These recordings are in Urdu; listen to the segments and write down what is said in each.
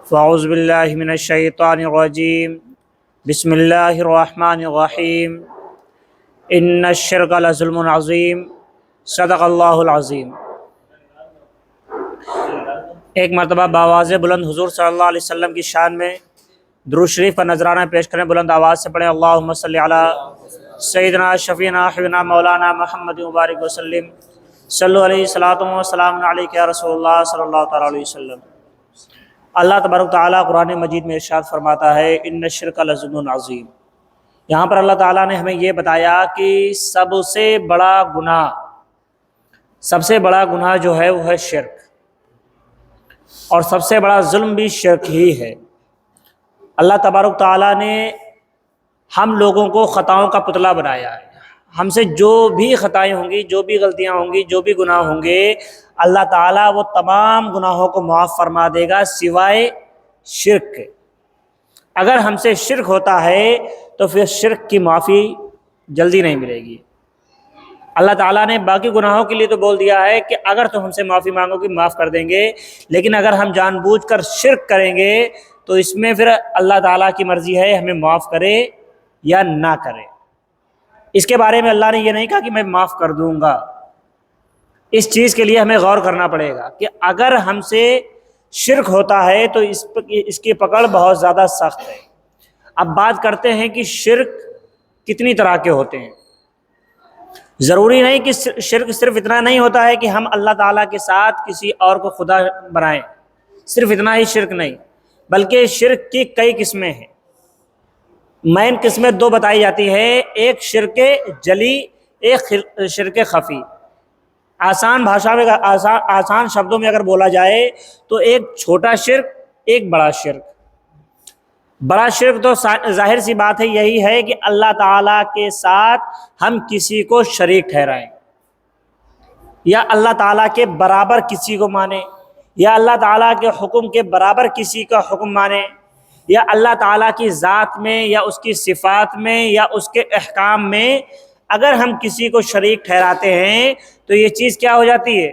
فاعوذ باللہ من الشیطان الرجیم بسم اللہ الرحمن الرحیم ان الشرک لظلم عظیم صدق اللہ العظیم۔ ایک مرتبہ بآواز بلند حضور صلی اللہ علیہ وسلم کی شان میں درود شریف کا نذرانہ پیش کریں۔ بلند آواز سے پڑھیں اللہم صلی علی سیدنا شفیعنا حبیبنا مولانا محمد مبارک وسلم صلو علیہ صلاۃ و سلام علیک یا رسول اللہ صلی اللہ تعالیٰ علیہ وسلم۔ اللہ تبارک تعالیٰ قرآن مجید میں ارشاد فرماتا ہے ان الشرک لظلم عظیم۔ یہاں پر اللہ تعالیٰ نے ہمیں یہ بتایا کہ سب سے بڑا گناہ جو ہے وہ ہے شرک، اور سب سے بڑا ظلم بھی شرک ہی ہے۔ اللہ تبارک تعالیٰ نے ہم لوگوں کو خطاؤں کا پتلا بنایا ہے۔ ہم سے جو بھی خطائیں ہوں گی، جو بھی غلطیاں ہوں گی، جو بھی گناہ ہوں گے، اللہ تعالیٰ وہ تمام گناہوں کو معاف فرما دے گا سوائے شرک کے۔ اگر ہم سے شرک ہوتا ہے تو پھر شرک کی معافی جلدی نہیں ملے گی۔ اللہ تعالیٰ نے باقی گناہوں کے لیے تو بول دیا ہے کہ اگر تم ہم سے معافی مانگو گے معاف کر دیں گے، لیکن اگر ہم جان بوجھ کر شرک کریں گے تو اس میں پھر اللہ تعالیٰ کی مرضی ہے ہمیں معاف کرے یا نہ کرے۔ اس کے بارے میں اللہ نے یہ نہیں کہا کہ میں معاف کر دوں گا۔ اس چیز کے لیے ہمیں غور کرنا پڑے گا کہ اگر ہم سے شرک ہوتا ہے تو اس کی پکڑ بہت زیادہ سخت ہے۔ اب بات کرتے ہیں کہ شرک کتنی طرح کے ہوتے ہیں۔ ضروری نہیں کہ شرک صرف اتنا نہیں ہوتا ہے کہ ہم اللہ تعالیٰ کے ساتھ کسی اور کو خدا بنائیں، صرف اتنا ہی شرک نہیں، بلکہ شرک کی کئی قسمیں ہیں۔ مین قسمیں دو بتائی جاتی ہے، ایک شرک جلی، ایک شرک خفی۔ آسان بھاشا میں آسان شبدوں میں اگر بولا جائے تو ایک چھوٹا شرک، ایک بڑا شرک۔ بڑا شرک تو ظاہر سی بات ہے یہی ہے کہ اللہ تعالیٰ کے ساتھ ہم کسی کو شریک ٹھہرائیں، یا اللہ تعالیٰ کے برابر کسی کو مانیں، یا اللہ تعالیٰ کے حکم کے برابر کسی کا حکم مانیں، یا اللہ تعالیٰ کی ذات میں یا اس کی صفات میں یا اس کے احکام میں اگر ہم کسی کو شریک ٹھہراتے ہیں تو یہ چیز کیا ہو جاتی ہے؟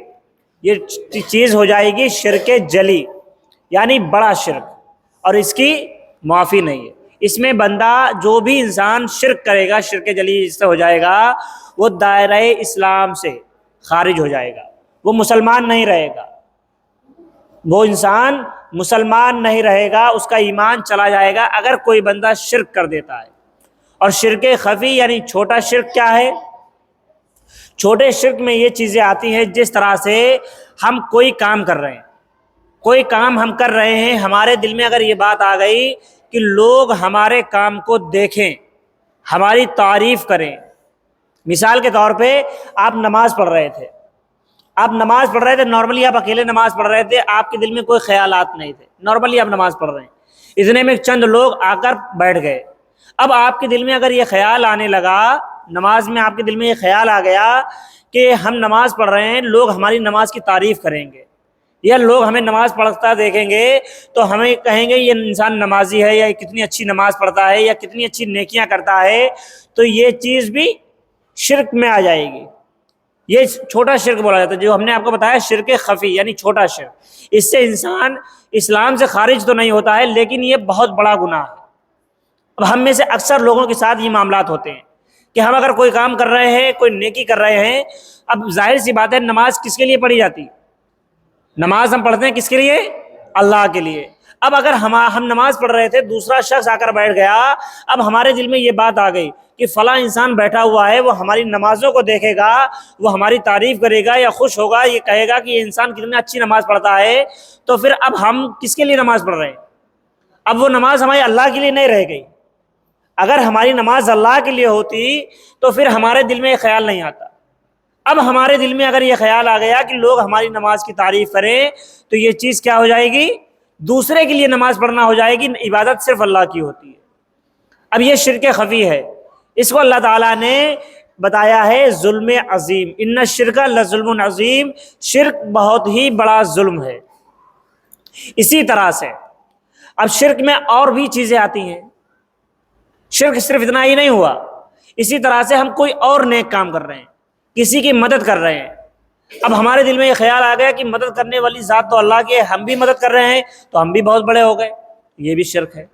یہ چیز ہو جائے گی شرک جلی، یعنی بڑا شرک، اور اس کی معافی نہیں ہے۔ اس میں بندہ جو بھی انسان شرک کرے گا، شرک جلی جس سے ہو جائے گا، وہ دائرہ اسلام سے خارج ہو جائے گا، وہ مسلمان نہیں رہے گا، وہ انسان مسلمان نہیں رہے گا، اس کا ایمان چلا جائے گا اگر کوئی بندہ شرک کر دیتا ہے۔ اور شرک خفی یعنی چھوٹا شرک کیا ہے؟ چھوٹے شرک میں یہ چیزیں آتی ہیں جس طرح سے ہم کوئی کام کر رہے ہیں، کوئی کام ہم کر رہے ہیں، ہمارے دل میں اگر یہ بات آ گئی کہ لوگ ہمارے کام کو دیکھیں، ہماری تعریف کریں۔ مثال کے طور پہ آپ نماز پڑھ رہے تھے، نارملی آپ اکیلے نماز پڑھ رہے تھے، آپ کے دل میں کوئی خیالات نہیں تھے، نارملی آپ نماز پڑھ رہے ہیں، اتنے میں چند لوگ آ کر بیٹھ گئے۔ اب آپ کے دل میں اگر یہ خیال آنے لگا، نماز میں آپ کے دل میں یہ خیال آ گیا کہ ہم نماز پڑھ رہے ہیں، لوگ ہماری نماز کی تعریف کریں گے، یا لوگ ہمیں نماز پڑھتا دیکھیں گے تو ہمیں کہیں گے یہ انسان نمازی ہے، یا کتنی اچھی نماز پڑھتا ہے، یا کتنی اچھی نیکیاں کرتا ہے، تو یہ چیز بھی شرک میں آ جائے گی۔ یہ چھوٹا شرک بولا جاتا ہے، جو ہم نے آپ کو بتایا شرک خفی یعنی چھوٹا شرک۔ اس سے انسان اسلام سے خارج تو نہیں ہوتا ہے، لیکن یہ بہت بڑا گناہ ہے۔ اب ہم میں سے اکثر لوگوں کے ساتھ یہ معاملات ہوتے ہیں کہ ہم اگر کوئی کام کر رہے ہیں، کوئی نیکی کر رہے ہیں، اب ظاہر سی بات ہے نماز کس کے لیے پڑھی جاتی ہے؟ نماز ہم پڑھتے ہیں کس کے لیے؟ اللہ کے لیے۔ اب اگر ہم نماز پڑھ رہے تھے، دوسرا شخص آ کر بیٹھ گیا، اب ہمارے دل میں یہ بات آ گئی کہ فلاں انسان بیٹھا ہوا ہے، وہ ہماری نمازوں کو دیکھے گا، وہ ہماری تعریف کرے گا یا خوش ہوگا، یہ کہے گا کہ یہ انسان کتنا اچھی نماز پڑھتا ہے، تو پھر اب ہم کس کے لیے نماز پڑھ رہے ہیں؟ اب وہ نماز ہماری اللہ کے لیے نہیں رہ گئی۔ اگر ہماری نماز اللہ کے لیے ہوتی تو پھر ہمارے دل میں یہ خیال نہیں آتا۔ اب ہمارے دل میں اگر یہ خیال آ گیا کہ لوگ ہماری نماز کی تعریف کریں تو یہ چیز کیا ہو جائے گی؟ دوسرے کے لیے نماز پڑھنا ہو جائے گی، عبادت صرف اللہ کی ہوتی ہے۔ اب یہ شرک خفی ہے، اس کو اللہ تعالیٰ نے بتایا ہے ظلم عظیم، ان الشرک لظلم عظیم، شرک بہت ہی بڑا ظلم ہے۔ اسی طرح سے اب شرک میں اور بھی چیزیں آتی ہیں، شرک صرف اتنا ہی نہیں ہوا، اسی طرح سے ہم کوئی اور نیک کام کر رہے ہیں، کسی کی مدد کر رہے ہیں، اب ہمارے دل میں یہ خیال آ گیا کہ مدد کرنے والی ذات تو اللہ کی ہے، ہم بھی مدد کر رہے ہیں تو ہم بھی بہت بڑے ہو گئے، یہ بھی شرک ہے۔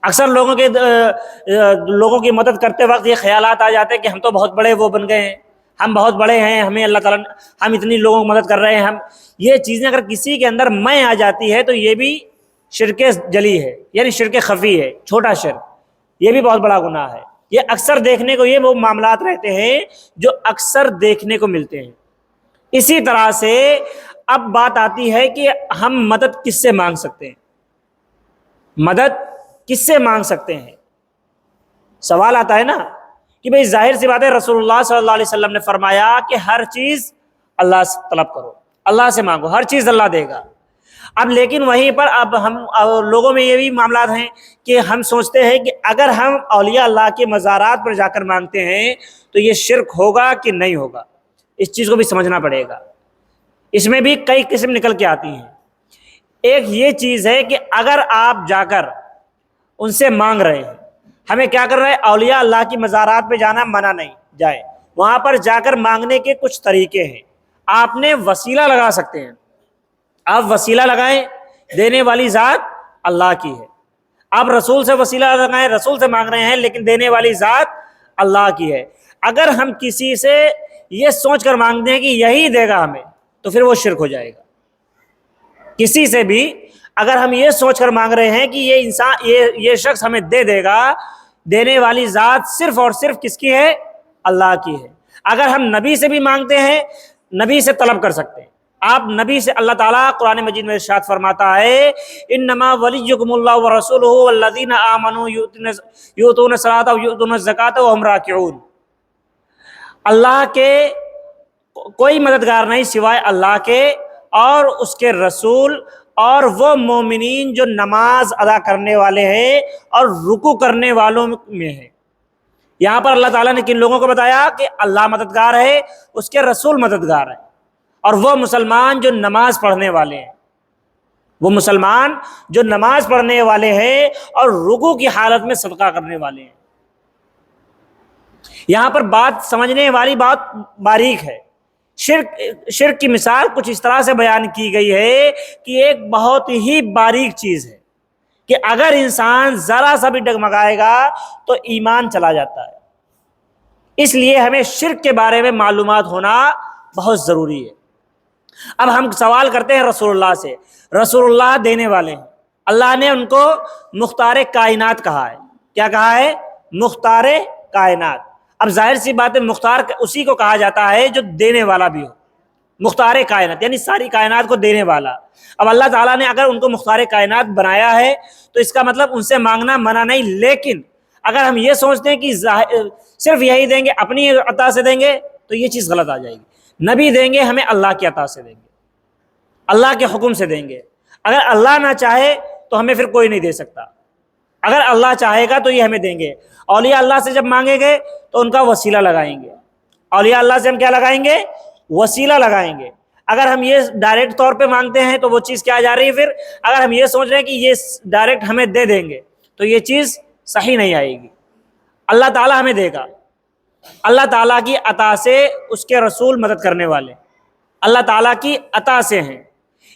اکثر لوگوں کی مدد کرتے وقت یہ خیالات آ جاتے ہیں کہ ہم تو بہت بڑے وہ بن گئے ہیں، ہم بہت بڑے ہیں، ہمیں اللہ تعالیٰ ہم اتنی لوگوں کی مدد کر رہے ہیں۔ یہ چیزیں اگر کسی کے اندر میں آ جاتی ہے تو یہ بھی شرک جلی ہے، یعنی شرک خفی ہے، چھوٹا شرک، یہ بھی بہت بڑا گناہ ہے۔ یہ اکثر دیکھنے کو، یہ وہ معاملات رہتے ہیں جو اکثر دیکھنے کو ملتے ہیں۔ اسی طرح سے اب بات آتی ہے کہ ہم مدد کس سے مانگ سکتے ہیں، مدد کس سے مانگ سکتے ہیں؟ سوال آتا ہے نا کہ بھئی ظاہر سی بات ہے، رسول اللہ صلی اللہ علیہ وسلم نے فرمایا کہ ہر چیز اللہ سے طلب کرو، اللہ سے مانگو، ہر چیز اللہ دے گا۔ اب لیکن وہیں پر اب ہم لوگوں میں یہ بھی معاملات ہیں کہ ہم سوچتے ہیں کہ اگر ہم اولیاء اللہ کے مزارات پر جا کر مانگتے ہیں تو یہ شرک ہوگا کہ نہیں ہوگا، اس چیز کو بھی سمجھنا پڑے گا۔ اس میں بھی کئی قسم نکل کے آتی ہیں۔ ایک یہ چیز ہے کہ اگر آپ جا کر ان سے مانگ رہے ہیں، ہمیں کیا کر رہے ہیں، اولیاء اللہ کی مزارات پہ جانا منع نہیں، جائے وہاں پر جا کر مانگنے کے کچھ طریقے ہیں۔ آپ نے وسیلہ لگا سکتے ہیں، آپ وسیلہ لگائیں، دینے والی ذات اللہ کی ہے۔ آپ رسول سے وسیلہ لگائیں، رسول سے مانگ رہے ہیں لیکن دینے والی ذات اللہ کی ہے۔ اگر ہم کسی سے یہ سوچ کر مانگتے ہیں کہ یہی دے گا ہمیں تو پھر وہ شرک ہو جائے گا۔ کسی سے بھی اگر ہم یہ سوچ کر مانگ رہے ہیں کہ یہ انسان، یہ شخص ہمیں دے دے گا، دینے والی ذات صرف اور صرف کس کی ہے؟ اللہ کی ہے۔ اگر ہم نبی سے بھی مانگتے ہیں، نبی سے طلب کر سکتے ہیں۔ آپ نبی سے، اللہ تعالیٰ قرآن مجید میں ارشاد فرماتا ہے انما ولیکم اللہ ورسولہ والذین آمنوا یؤتون الصلاۃ ویؤتون الزکاۃ وہم راکعون۔ اللہ کے کوئی مددگار نہیں سوائے اللہ کے اور اس کے رسول اور وہ مومنین جو نماز ادا کرنے والے ہیں اور رکوع کرنے والوں میں ہیں۔ یہاں پر اللہ تعالیٰ نے کن لوگوں کو بتایا کہ اللہ مددگار ہے، اس کے رسول مددگار ہے، اور وہ مسلمان جو نماز پڑھنے والے ہیں، وہ مسلمان جو نماز پڑھنے والے ہیں اور رکوع کی حالت میں صدقہ کرنے والے ہیں۔ یہاں پر بات سمجھنے والی بات باریک ہے۔ شرک کی مثال کچھ اس طرح سے بیان کی گئی ہے کہ ایک بہت ہی باریک چیز ہے کہ اگر انسان ذرا سا بھی ڈگمگائے گا تو ایمان چلا جاتا ہے۔ اس لیے ہمیں شرک کے بارے میں معلومات ہونا بہت ضروری ہے۔ اب ہم سوال کرتے ہیں رسول اللہ سے، رسول اللہ دینے والے ہیں، اللہ نے ان کو مختار کائنات کہا ہے۔ کیا کہا ہے؟ مختار کائنات۔ اب ظاہر سی بات ہے، مختار اسی کو کہا جاتا ہے جو دینے والا بھی ہو۔ مختار کائنات یعنی ساری کائنات کو دینے والا۔ اب اللہ تعالیٰ نے اگر ان کو مختار کائنات بنایا ہے تو اس کا مطلب ان سے مانگنا منع نہیں، لیکن اگر ہم یہ سوچتے ہیں کہ صرف یہی دیں گے، اپنی عطا سے دیں گے، تو یہ چیز غلط آ جائے گی۔ نبی دیں گے ہمیں اللہ کی عطا سے دیں گے، اللہ کے حکم سے دیں گے۔ اگر اللہ نہ چاہے تو ہمیں پھر کوئی نہیں دے سکتا، اگر اللہ چاہے گا تو یہ ہمیں دیں گے۔ اولیاء اللہ سے جب مانگیں گے تو ان کا وسیلہ لگائیں گے۔ اولیاء اللہ سے ہم کیا لگائیں گے؟ وسیلہ لگائیں گے۔ اگر ہم یہ ڈائریکٹ طور پہ مانگتے ہیں تو وہ چیز کیا جا رہی ہے؟ پھر اگر ہم یہ سوچ رہے ہیں کہ یہ ڈائریکٹ ہمیں دے دیں گے تو یہ چیز صحیح نہیں آئے گی۔ اللہ تعالیٰ ہمیں دے گا، اللہ تعالیٰ کی عطا سے اس کے رسول مدد کرنے والے اللہ تعالیٰ کی عطا سے ہیں۔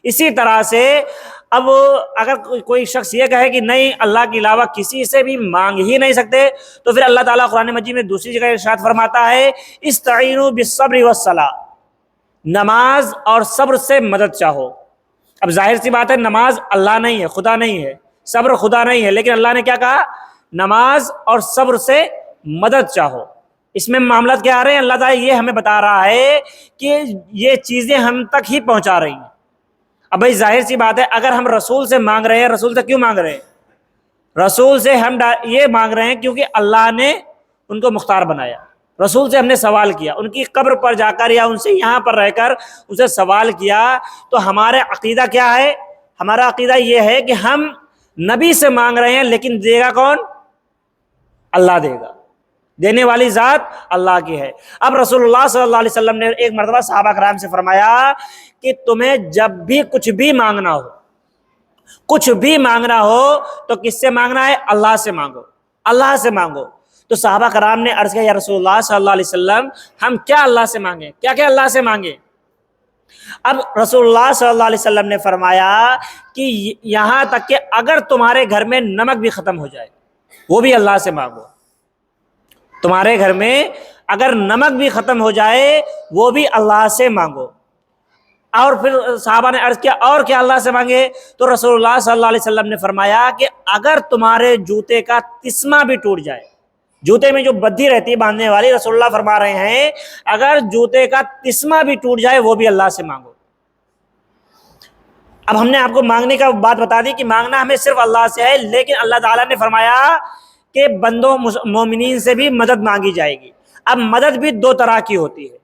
اسی طرح سے اب اگر کوئی شخص یہ کہے کہ نہیں، اللہ کے علاوہ کسی سے بھی مانگ ہی نہیں سکتے، تو پھر اللہ تعالیٰ قرآن مجید میں دوسری جگہ ارشاد فرماتا ہے استعینوا بالصبر والصلاۃ، نماز اور صبر سے مدد چاہو۔ اب ظاہر سی بات ہے، نماز اللہ نہیں ہے، خدا نہیں ہے، صبر خدا نہیں ہے، لیکن اللہ نے کیا کہا؟ نماز اور صبر سے مدد چاہو۔ اس میں معاملات کیا آ رہے ہیں؟ اللہ تعالیٰ یہ ہمیں بتا رہا ہے کہ یہ چیزیں ہم تک ہی پہنچا رہی ہیں۔ اب بھائی ظاہر سی بات ہے، اگر ہم رسول سے مانگ رہے ہیں، رسول سے کیوں مانگ رہے ہیں؟ رسول سے ہم یہ مانگ رہے ہیں کیونکہ اللہ نے ان کو مختار بنایا۔ رسول سے ہم نے سوال کیا، ان کی قبر پر جا کر یا ان سے یہاں پر رہ کر ان سے سوال کیا، تو ہمارا عقیدہ کیا ہے؟ ہمارا عقیدہ یہ ہے کہ ہم نبی سے مانگ رہے ہیں، لیکن دے گا کون؟ اللہ دے گا، دینے والی ذات اللہ کی ہے۔ اب رسول اللہ صلی اللہ علیہ وسلم نے ایک مرتبہ صحابہ کرام سے فرمایا کہ تمہیں جب بھی کچھ بھی مانگنا ہو، کچھ بھی مانگنا ہو تو کس سے مانگنا ہے؟ اللہ سے مانگو، اللہ سے مانگو۔ تو صحابہ کرام نے عرض کیا یا رسول اللہ صلی اللہ علیہ وسلم، ہم کیا اللہ سے مانگیں؟ کیا اللہ سے مانگیں؟ اب رسول اللہ صلی اللہ علیہ وسلم نے فرمایا کہ یہاں تک کہ اگر تمہارے گھر میں نمک بھی ختم ہو جائے وہ بھی اللہ سے مانگو. تمہارے گھر میں اگر نمک بھی ختم ہو جائے وہ بھی اللہ سے مانگو. اور پھر صحابہ نے عرض کیا اور کیا اللہ سے مانگے؟ تو رسول اللہ صلی اللہ علیہ وسلم نے فرمایا کہ اگر تمہارے جوتے کا تسمہ بھی ٹوٹ جائے، جوتے میں جو بدھی رہتی ہے باندھنے والی، رسول اللہ فرما رہے ہیں اگر جوتے کا تسمہ بھی ٹوٹ جائے وہ بھی اللہ سے مانگو. اب ہم نے آپ کو مانگنے کا بات بتا دی کہ مانگنا ہمیں صرف اللہ سے ہے، لیکن اللہ تعالیٰ نے فرمایا کہ بندوں مومنین سے بھی مدد مانگی جائے گی. اب مدد بھی دو طرح کی ہوتی ہے.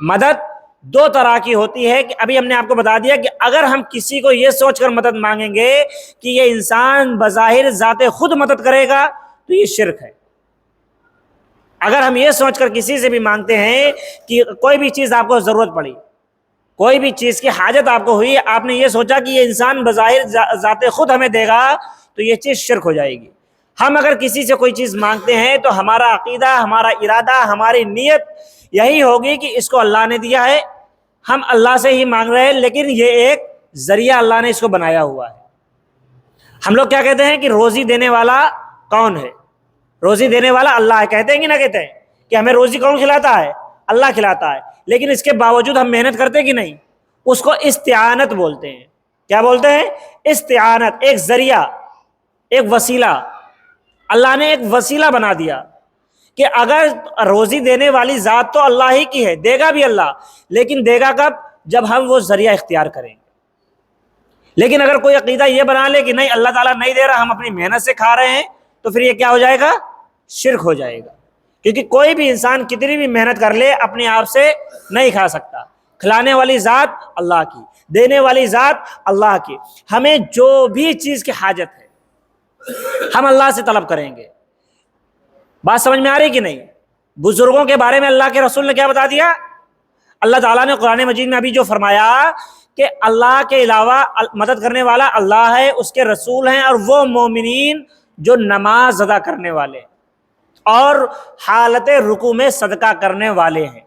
مدد دو طرح کی ہوتی ہے کہ ابھی ہم نے آپ کو بتا دیا کہ اگر ہم کسی کو یہ سوچ کر مدد مانگیں گے کہ یہ انسان بظاہر ذات خود مدد کرے گا تو یہ شرک ہے. اگر ہم یہ سوچ کر کسی سے بھی مانگتے ہیں کہ کوئی بھی چیز آپ کو ضرورت پڑی، کوئی بھی چیز کی حاجت آپ کو ہوئی، آپ نے یہ سوچا کہ یہ انسان بظاہر ذات خود ہمیں دے گا تو یہ چیز شرک ہو جائے گی. ہم اگر کسی سے کوئی چیز مانگتے ہیں تو ہمارا عقیدہ، ہمارا ارادہ، ہماری نیت یہی ہوگی کہ اس کو اللہ نے دیا ہے، ہم اللہ سے ہی مانگ رہے ہیں، لیکن یہ ایک ذریعہ اللہ نے اس کو بنایا ہوا ہے. ہم لوگ کیا کہتے ہیں کہ روزی دینے والا کون ہے؟ روزی دینے والا اللہ ہے، کہتے ہیں کہ نہ کہتے ہیں کہ ہمیں روزی کون کھلاتا ہے؟ اللہ کھلاتا ہے. لیکن اس کے باوجود ہم محنت کرتے کہ نہیں؟ اس کو استعانت بولتے ہیں. کیا بولتے ہیں؟ استعانت. ایک ذریعہ، ایک وسیلہ. اللہ نے ایک وسیلہ بنا دیا کہ اگر روزی دینے والی ذات تو اللہ ہی کی ہے، دے گا بھی اللہ، لیکن دے گا کب؟ جب ہم وہ ذریعہ اختیار کریں. لیکن اگر کوئی عقیدہ یہ بنا لے کہ نہیں اللہ تعالیٰ نہیں دے رہا، ہم اپنی محنت سے کھا رہے ہیں، تو پھر یہ کیا ہو جائے گا؟ شرک ہو جائے گا. کیونکہ کوئی بھی انسان کتنی بھی محنت کر لے اپنے آپ سے نہیں کھا سکتا. کھلانے والی ذات اللہ کی، دینے والی ذات اللہ کی. ہمیں جو بھی چیز کی حاجت ہے ہم اللہ سے طلب کریں گے. بات سمجھ میں آ رہی کہ نہیں؟ بزرگوں کے بارے میں اللہ کے رسول نے کیا بتا دیا؟ اللہ تعالیٰ نے قرآن مجید میں ابھی جو فرمایا کہ اللہ کے علاوہ مدد کرنے والا اللہ ہے، اس کے رسول ہیں، اور وہ مومنین جو نماز ادا کرنے والے اور حالت رکوع میں صدقہ کرنے والے ہیں.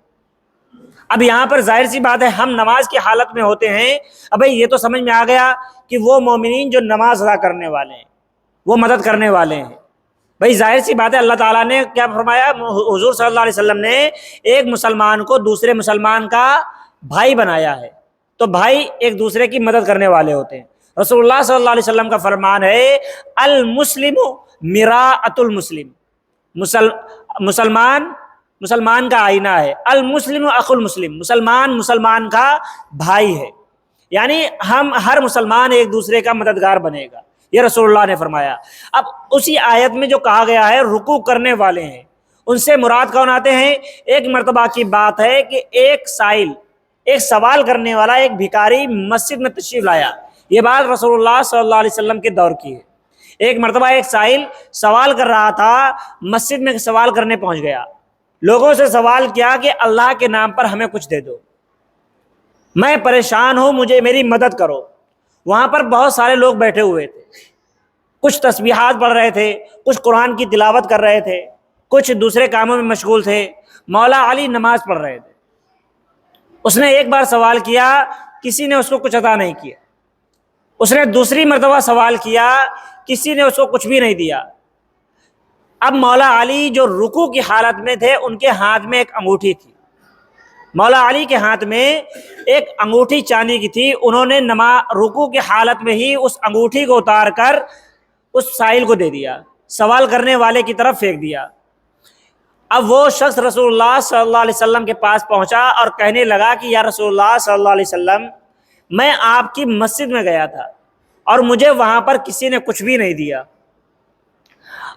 اب یہاں پر ظاہر سی بات ہے ہم نماز کی حالت میں ہوتے ہیں. اب یہ تو سمجھ میں آ گیا کہ وہ مومنین جو نماز ادا کرنے والے ہیں وہ مدد کرنے والے ہیں. بھائی ظاہر سی بات ہے اللہ تعالیٰ نے کیا فرمایا؟ حضور صلی اللہ علیہ وسلم نے ایک مسلمان کو دوسرے مسلمان کا بھائی بنایا ہے، تو بھائی ایک دوسرے کی مدد کرنے والے ہوتے ہیں. رسول اللہ صلی اللہ علیہ وسلم کا فرمان ہے المسلم مراۃ المسلم. مسلمان کا آئینہ ہے. المسلم اخو المسلم، مسلمان کا بھائی ہے. یعنی ہم ہر مسلمان ایک دوسرے کا مددگار بنے گا، یہ رسول اللہ نے فرمایا. اب اسی آیت میں جو کہا گیا ہے رکوع کرنے والے ہیں، ان سے مراد کون آتے ہیں؟ ایک مرتبہ کی بات ہے کہ ایک سائل، ایک سوال کرنے والا، ایک بھکاری مسجد میں تشریف لایا. یہ بات رسول اللہ صلی اللہ علیہ وسلم کے دور کی ہے. ایک مرتبہ ایک سائل سوال کر رہا تھا، مسجد میں سوال کرنے پہنچ گیا. لوگوں سے سوال کیا کہ اللہ کے نام پر ہمیں کچھ دے دو، میں پریشان ہوں، مجھے میری مدد کرو. وہاں پر بہت سارے لوگ بیٹھے ہوئے تھے، کچھ تسبیحات پڑھ رہے تھے، کچھ قرآن کی تلاوت کر رہے تھے، کچھ دوسرے کاموں میں مشغول تھے. مولا علی نماز پڑھ رہے تھے. اس نے ایک بار سوال کیا، کسی نے اس کو کچھ عطا نہیں کیا. اس نے دوسری مرتبہ سوال کیا، کسی نے اس کو کچھ بھی نہیں دیا. اب مولا علی جو رکوع کی حالت میں تھے، ان کے ہاتھ میں ایک انگوٹھی تھی. مولا علی کے ہاتھ میں ایک انگوٹھی چاندی کی تھی. انہوں نے رکوع کی حالت میں ہی اس انگوٹھی کو اتار کر اس سائل کو دے دیا، سوال کرنے والے کی طرف پھینک دیا. اب وہ شخص رسول اللہ صلی اللہ علیہ وسلم کے پاس پہنچا اور کہنے لگا کہ یا رسول اللہ صلی اللہ علیہ وسلم، میں آپ کی مسجد میں گیا تھا اور مجھے وہاں پر کسی نے کچھ بھی نہیں دیا،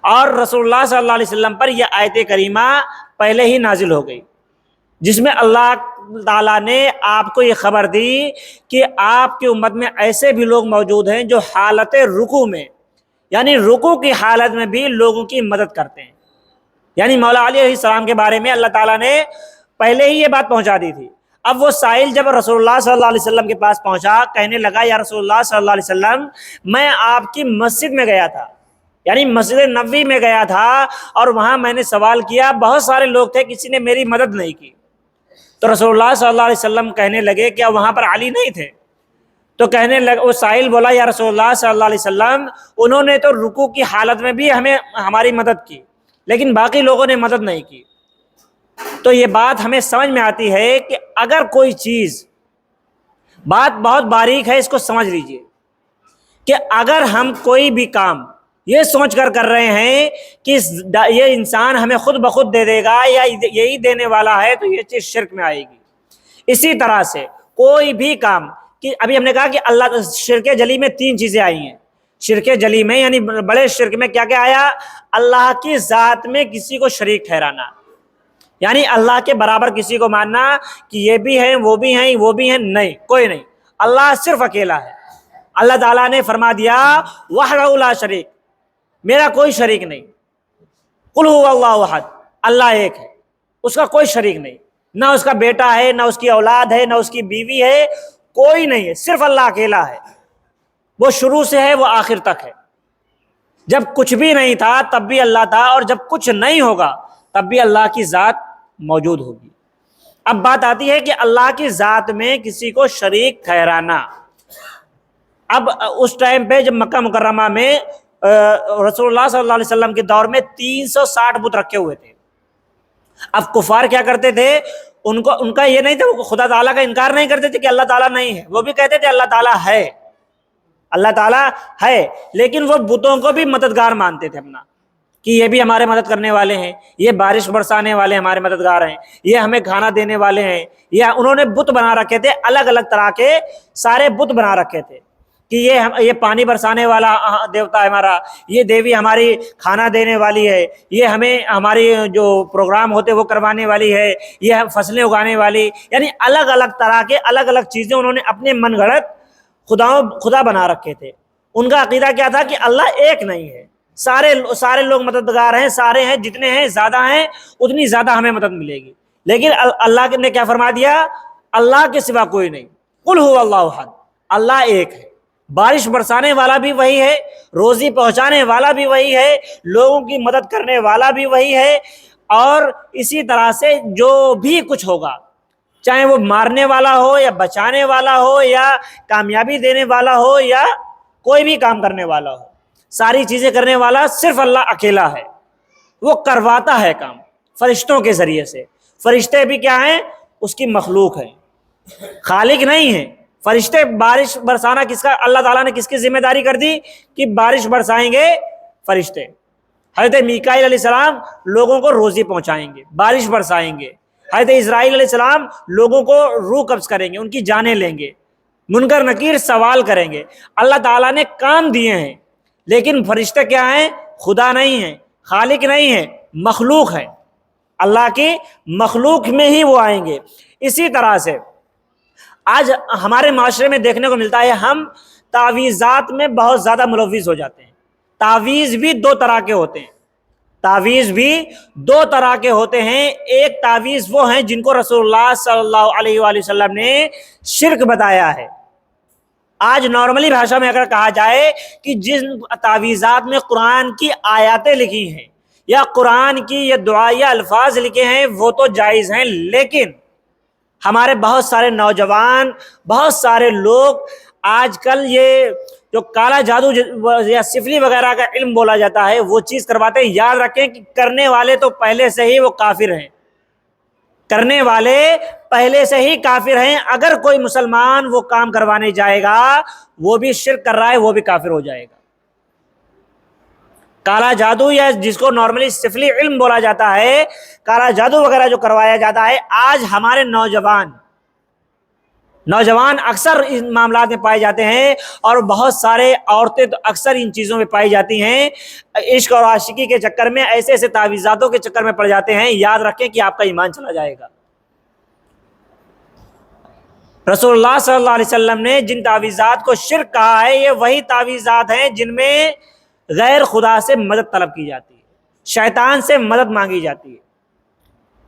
اور رسول اللہ صلی اللہ علیہ وسلم پر یہ آیت کریمہ پہلے ہی نازل ہو گئی، جس میں اللہ تعالیٰ نے آپ کو یہ خبر دی کہ آپ کی امت میں ایسے بھی لوگ موجود ہیں جو حالت رکوع میں، یعنی رکوع کی حالت میں بھی لوگوں کی مدد کرتے ہیں. یعنی مولا علی علیہ السلام کے بارے میں اللہ تعالیٰ نے پہلے ہی یہ بات پہنچا دی تھی. اب وہ سائل جب رسول اللہ صلی اللہ علیہ وسلم کے پاس پہنچا، کہنے لگا یا رسول اللہ صلی اللہ علیہ وسلم، میں آپ کی مسجد میں گیا تھا، یعنی مسجد نبوی میں گیا تھا، اور وہاں میں نے سوال کیا، بہت سارے لوگ تھے، کسی نے میری مدد نہیں کی. تو رسول اللہ صلی اللہ علیہ وسلم کہنے لگے کیا وہاں پر علی نہیں تھے؟ تو کہنے لگا، وہ سائل بولا یا رسول اللہ صلی اللہ علیہ وسلم انہوں نے تو رکوع کی حالت میں بھی ہماری مدد کی، لیکن باقی لوگوں نے مدد نہیں کی۔ تو یہ بات ہمیں سمجھ میں آتی ہے کہ اگر کوئی چیز، بات بہت باریک ہے، اس کو سمجھ لیجئے کہ اگر ہم کوئی بھی کام یہ سوچ کر رہے ہیں کہ یہ انسان ہمیں خود بخود دے دے گا یا یہی دینے والا ہے، تو یہ چیز شرک میں آئے گی۔ اسی طرح سے کوئی بھی کام، کہ ابھی ہم نے کہا کہ اللہ شرک جلی میں 3 چیزیں آئی ہیں۔ شرک جلی میں یعنی بڑے شرک میں کیا کیا آیا؟ اللہ کی ذات میں کسی کو شریک ٹھہرانا، یعنی اللہ کے برابر کسی کو ماننا کہ یہ بھی ہیں وہ بھی ہیں وہ بھی ہیں، نہیں، کوئی نہیں، اللہ صرف اکیلا ہے۔ اللہ تعالیٰ نے فرما دیا وحدہ لا شریک، میرا کوئی شریک نہیں۔ قل هو اللہ احد، اللہ ایک ہے، اس کا کوئی شریک نہیں، نہ اس کا بیٹا ہے، نہ اس کی اولاد ہے، نہ اس کی بیوی ہے، کوئی نہیں ہے، صرف اللہ اکیلا ہے۔ وہ شروع سے ہے، وہ آخر تک ہے۔ جب کچھ بھی نہیں تھا تب بھی اللہ تھا، اور جب کچھ نہیں ہوگا تب بھی اللہ کی ذات موجود ہوگی۔ اب بات آتی ہے کہ اللہ کی ذات میں کسی کو شریک ٹھہرانا۔ اب اس ٹائم پہ جب مکہ مکرمہ میں رسول اللہ صلی اللہ علیہ وسلم کے دور میں 360 بت رکھے ہوئے تھے۔ اب کفار کیا کرتے تھے؟ ان کا یہ نہیں تھا، وہ خدا تعالیٰ کا انکار نہیں کرتے تھے کہ اللہ تعالیٰ نہیں ہے، وہ بھی کہتے تھے اللہ تعالیٰ ہے، اللہ تعالیٰ ہے، لیکن وہ بتوں کو بھی مددگار مانتے تھے اپنا، کہ یہ بھی ہمارے مدد کرنے والے ہیں، یہ بارش برسانے والے ہمارے مددگار ہیں، یہ ہمیں کھانا دینے والے ہیں۔ یا انہوں نے بت بنا رکھے تھے، الگ الگ طرح کے سارے بت بنا رکھے تھے کہ یہ پانی برسانے والا دیوتا ہے ہمارا، یہ دیوی ہماری کھانا دینے والی ہے، یہ ہمیں ہماری جو پروگرام ہوتے وہ کروانے والی ہے، یہ فصلیں اگانے والی، یعنی الگ الگ طرح کے الگ الگ چیزیں انہوں نے اپنے من گھڑت خدا بنا رکھے تھے۔ ان کا عقیدہ کیا تھا کہ اللہ ایک نہیں ہے، سارے لوگ مددگار ہیں، سارے ہیں، جتنے ہیں زیادہ ہیں اتنی زیادہ ہمیں مدد ملے گی۔ لیکن اللہ نے کیا فرما دیا؟ اللہ کے سوا کوئی نہیں، قل هو اللہ احد، اللہ ایک ہے، بارش برسانے والا بھی وہی ہے، روزی پہنچانے والا بھی وہی ہے، لوگوں کی مدد کرنے والا بھی وہی ہے، اور اسی طرح سے جو بھی کچھ ہوگا، چاہے وہ مارنے والا ہو یا بچانے والا ہو یا کامیابی دینے والا ہو یا کوئی بھی کام کرنے والا ہو، ساری چیزیں کرنے والا صرف اللہ اکیلا ہے۔ وہ کرواتا ہے کام فرشتوں کے ذریعے سے۔ فرشتے بھی کیا ہیں؟ اس کی مخلوق ہیں، خالق نہیں ہیں۔ فرشتے بارش برسانا کس کا؟ اللہ تعالیٰ نے کس کی ذمہ داری کر دی کہ بارش برسائیں گے فرشتے۔ حضرت میکائیل علیہ السلام لوگوں کو روزی پہنچائیں گے، بارش برسائیں گے۔ حضرت اسرائیل علیہ السلام لوگوں کو روح قبض کریں گے، ان کی جانیں لیں گے، منکر نکیر سوال کریں گے۔ اللہ تعالیٰ نے کام دیے ہیں، لیکن فرشتے کیا ہیں؟ خدا نہیں ہیں، خالق نہیں ہیں، مخلوق ہیں۔ اللہ کی مخلوق میں ہی وہ آئیں گے۔ اسی طرح سے آج ہمارے معاشرے میں دیکھنے کو ملتا ہے، ہم تعویذات میں بہت زیادہ ملوث ہو جاتے ہیں۔ تعویذ بھی 2 طرح کے ہوتے ہیں، تعویذ بھی 2 طرح کے ہوتے ہیں۔ ایک تعویذ وہ ہیں جن کو رسول اللہ صلی اللہ علیہ وآلہ وسلم نے شرک بتایا ہے۔ آج نارملی بھاشا میں اگر کہا جائے کہ جن تعویذات میں قرآن کی آیاتیں لکھی ہیں یا قرآن کی یہ دعائیہ الفاظ لکھے ہیں وہ تو جائز ہیں، لیکن ہمارے بہت سارے نوجوان، بہت سارے لوگ آج کل یہ جو کالا جادو یا سفلی وغیرہ کا علم بولا جاتا ہے وہ چیز کرواتے ہیں۔ یاد رکھیں کہ کرنے والے تو پہلے سے ہی وہ کافر ہیں، کرنے والے پہلے سے ہی کافر ہیں۔ اگر کوئی مسلمان وہ کام کروانے جائے گا وہ بھی شرک کر رہا ہے، وہ بھی کافر ہو جائے گا۔ کالا جادو یا جس کو نارملی سفلی علم بولا جاتا ہے، کالا جادو وغیرہ جو کروایا جاتا ہے، آج ہمارے نوجوان اکثر ان معاملات میں پائے جاتے ہیں، اور بہت سارے عورتیں تو اکثر ان چیزوں میں پائی جاتی ہیں۔ عشق اور عاشقی کے چکر میں ایسے ایسے تعویذاتوں کے چکر میں پڑ جاتے ہیں، یاد رکھیں کہ آپ کا ایمان چلا جائے گا۔ رسول اللہ صلی اللہ علیہ وسلم نے جن تعویذات کو شرک کہا ہے، یہ وہی تعویذات ہیں جن میں غیر خدا سے مدد طلب کی جاتی ہے، شیطان سے مدد مانگی جاتی ہے۔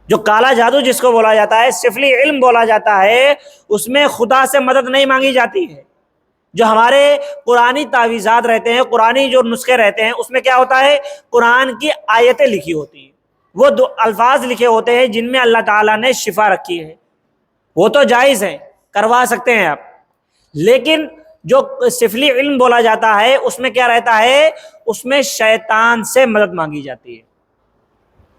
جو کالا جادو جس کو بولا جاتا ہے، سفلی علم بولا جاتا ہے، اس میں خدا سے مدد نہیں مانگی جاتی ہے۔ جو ہمارے قرآنی تعویذات رہتے ہیں، قرآنی جو نسخے رہتے ہیں، اس میں کیا ہوتا ہے؟ قرآن کی آیتیں لکھی ہوتی ہیں، وہ 2 الفاظ لکھے ہوتے ہیں جن میں اللہ تعالیٰ نے شفا رکھی ہے، وہ تو جائز ہے، کروا سکتے ہیں آپ، لیکن جو سفلی علم بولا جاتا ہے اس میں کیا رہتا ہے؟ اس میں شیطان سے مدد مانگی جاتی ہے،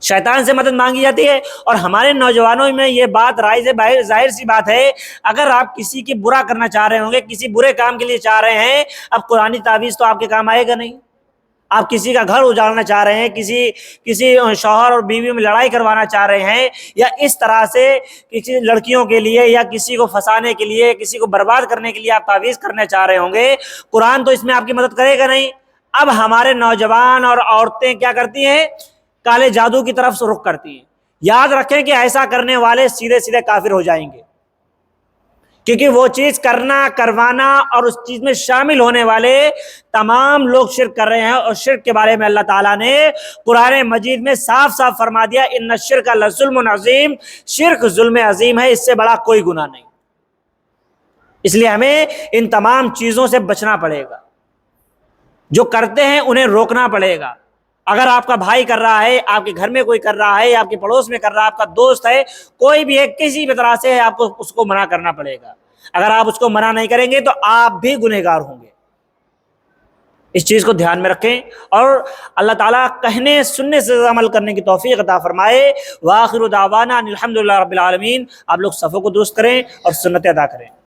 شیطان سے مدد مانگی جاتی ہے۔ اور ہمارے نوجوانوں میں یہ بات رائج ہے، ظاہر سی بات ہے، اگر آپ کسی کی برا کرنا چاہ رہے ہوں گے، کسی برے کام کے لیے چاہ رہے ہیں، اب قرآنی تعویذ تو آپ کے کام آئے گا نہیں۔ آپ کسی کا گھر اجاڑنا چاہ رہے ہیں، کسی شوہر اور بیوی میں لڑائی کروانا چاہ رہے ہیں، یا اس طرح سے کسی لڑکیوں کے لیے یا کسی کو پھنسانے کے لیے، کسی کو برباد کرنے کے لیے آپ تعویذ کرنا چاہ رہے ہوں گے، قرآن تو اس میں آپ کی مدد کرے گا نہیں۔ اب ہمارے نوجوان اور عورتیں کیا کرتی ہیں؟ کالے جادو کی طرف رخ کرتی ہیں۔ یاد رکھیں کہ ایسا کرنے والے سیدھے سیدھے کافر ہو جائیں گے، کیونکہ وہ چیز کرنا، کروانا اور اس چیز میں شامل ہونے والے تمام لوگ شرک کر رہے ہیں۔ اور شرک کے بارے میں اللہ تعالیٰ نے قرآن مجید میں صاف صاف فرما دیا، ان الشرک لظلم عظیم، شرک ظلم عظیم ہے، اس سے بڑا کوئی گناہ نہیں۔ اس لیے ہمیں ان تمام چیزوں سے بچنا پڑے گا، جو کرتے ہیں انہیں روکنا پڑے گا۔ اگر آپ کا بھائی کر رہا ہے، آپ کے گھر میں کوئی کر رہا ہے، یا آپ کے پڑوس میں کر رہا ہے، آپ کا دوست ہے، کوئی بھی ہے، کسی بھی طرح سے آپ کو اس کو منع کرنا پڑے گا۔ اگر آپ اس کو منع نہیں کریں گے تو آپ بھی گنہگار ہوں گے۔ اس چیز کو دھیان میں رکھیں، اور اللہ تعالیٰ کہنے سننے سے عمل کرنے کی توفیق عطا فرمائے۔ وآخر دعوانا ان الحمد للہ رب العالمین۔ آپ لوگ صفوں کو درست کریں اور سنتیں ادا کریں۔